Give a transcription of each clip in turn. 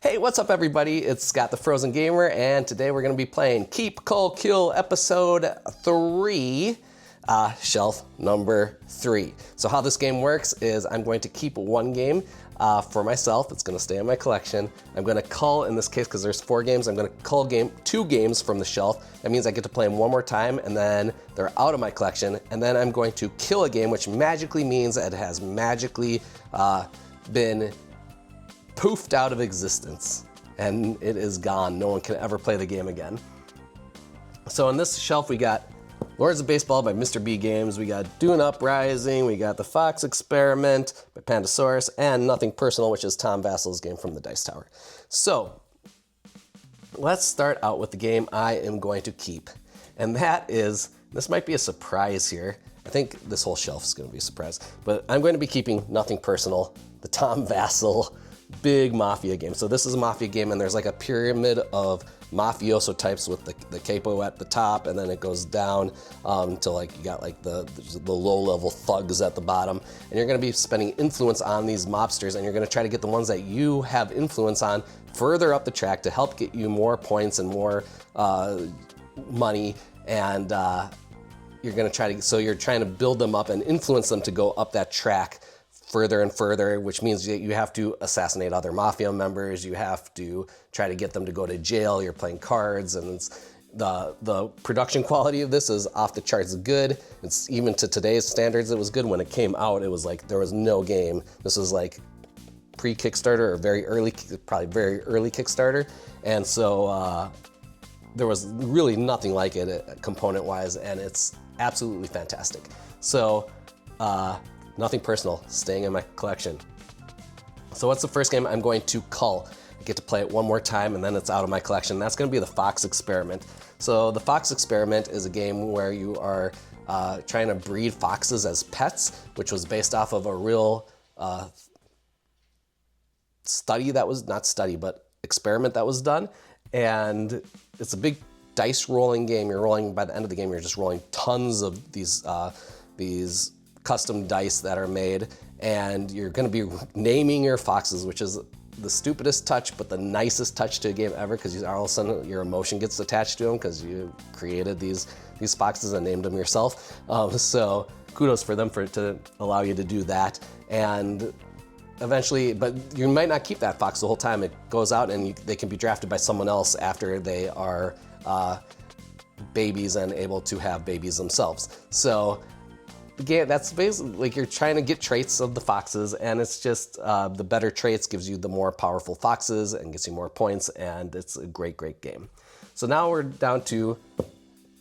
Hey, what's up everybody? It's Scott the Frozen Gamer, and today we're going to be playing Keep, Cull, Kill Episode 3, Shelf number 3. So how this game works is I'm going to keep one game for myself. It's going to stay in my collection. I'm going to cull, in this case, because there's 4 games, I'm going to cull 2 games from the shelf. That means I get to play them one more time, and then they're out of my collection. And then I'm going to kill a game, which magically means it has magically been poofed out of existence, and it is gone. No one can ever play the game again. So in this shelf, we got Lords of Baseball by Mr. B Games, we got Dune Uprising, we got The Fox Experiment by Pandasaurus, and Nothing Personal, which is Tom Vassal's game from the Dice Tower. So let's start out with the game I am going to keep, and that is, this might be a surprise here. I think this whole shelf is going to be a surprise, but I'm going to be keeping Nothing Personal, the Tom Vassal big mafia game. So this is a mafia game, and there's like a pyramid of mafioso types with the capo at the top, and then it goes down to like you got like the low-level thugs at the bottom, and you're going to be spending influence on these mobsters, and you're going to try to get the ones that you have influence on further up the track to help get you more points and more money, and you're going to try to, so you're trying to build them up and influence them to go up that track further and further, which means that you have to assassinate other mafia members, you have to try to get them to go to jail, you're playing cards, and it's, the production quality of this is off the charts good. It's even to today's standards, it was good. When it came out, it was like there was no game. This was like pre-Kickstarter or very early, probably very early Kickstarter, and so there was really nothing like it component-wise, and it's absolutely fantastic. So Nothing Personal, staying in my collection. So what's the first game I'm going to cull? I get to play it one more time, and then it's out of my collection. That's going to be The Fox Experiment. So The Fox Experiment is a game where you are trying to breed foxes as pets, which was based off of a real study that was, not study, but experiment that was done. And it's a big dice rolling game. You're rolling, by the end of the game, you're just rolling tons of these custom dice that are made, and you're going to be naming your foxes, which is the stupidest touch but the nicest touch to a game ever, because all of a sudden your emotion gets attached to them because you created these foxes and named them yourself. So kudos for them to allow you to do that. And eventually, but you might not keep that fox the whole time. It goes out and they can be drafted by someone else after they are babies and able to have babies themselves. So again, that's basically like you're trying to get traits of the foxes, and it's just the better traits gives you the more powerful foxes and gets you more points, and it's a great, great game. So now we're down to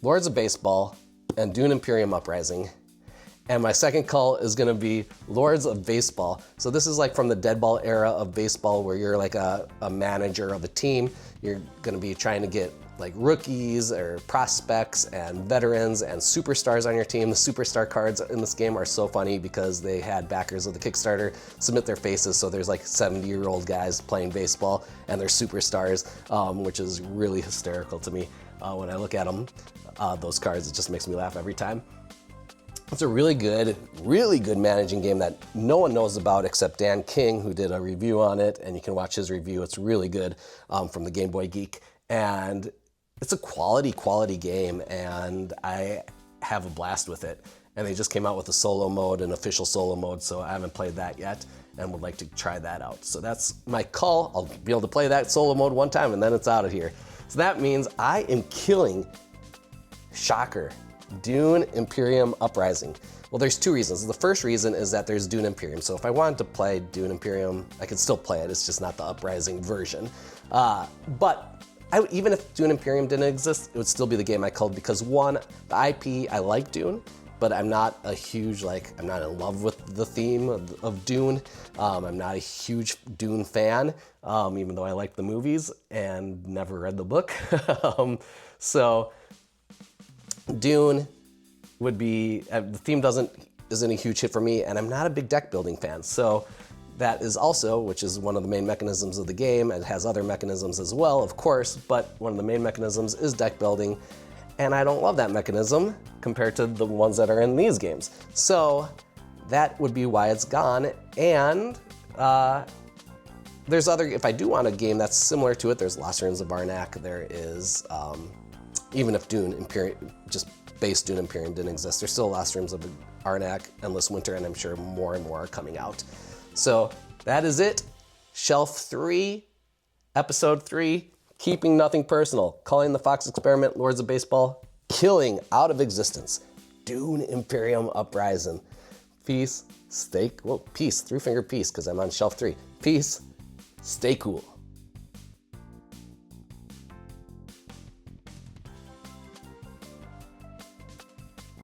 Lords of Baseball and Dune Imperium Uprising. And my second cull is going to be Lords of Baseball. So this is like from the dead ball era of baseball, where you're like a manager of a team. You're going to be trying to get like rookies or prospects and veterans and superstars on your team. The superstar cards in this game are so funny because they had backers of the Kickstarter submit their faces, so there's like 70-year-old guys playing baseball and they're superstars, which is really hysterical to me when I look at them. Those cards, it just makes me laugh every time. It's a really good managing game that no one knows about except Dan King, who did a review on it, and you can watch his review. It's really good, from the Game Boy Geek, and it's a quality game, and I have a blast with it. And they just came out with a solo mode, an official solo mode, so I haven't played that yet and would like to try that out. So that's my cull. I'll be able to play that solo mode one time and then it's out of here. So that means I am killing, shocker, Dune Imperium Uprising. Well, there's 2 reasons. The first reason is that there's Dune Imperium. So if I wanted to play Dune Imperium, I could still play it. It's just not the Uprising version. But even if Dune Imperium didn't exist, it would still be the game I culled because, one, the IP, I like Dune, but I'm not a huge, I'm not in love with the theme of Dune. I'm not a huge Dune fan, even though I like the movies and never read the book. So Dune would be, the theme isn't a huge hit for me, and I'm not a big deck building fan. So that is also, which is one of the main mechanisms of the game. It has other mechanisms as well, of course, but one of the main mechanisms is deck building, and I don't love that mechanism compared to the ones that are in these games. So that would be why it's gone, and there's other, if I do want a game that's similar to it, there's Lost Ruins of Arnak. There is, even if Dune Imperium, just base Dune Imperium didn't exist, there's still Lost Ruins of Arnak, Endless Winter, and I'm sure more and more are coming out. So that is it. Shelf 3, Episode 3, Keeping Nothing Personal, Culling the Fox Experiment, Lords of Baseball, Killing Out of Existence, Dune Imperium Uprising. Peace, stay, well, peace, 3-finger peace, because I'm on Shelf 3. Peace, stay cool.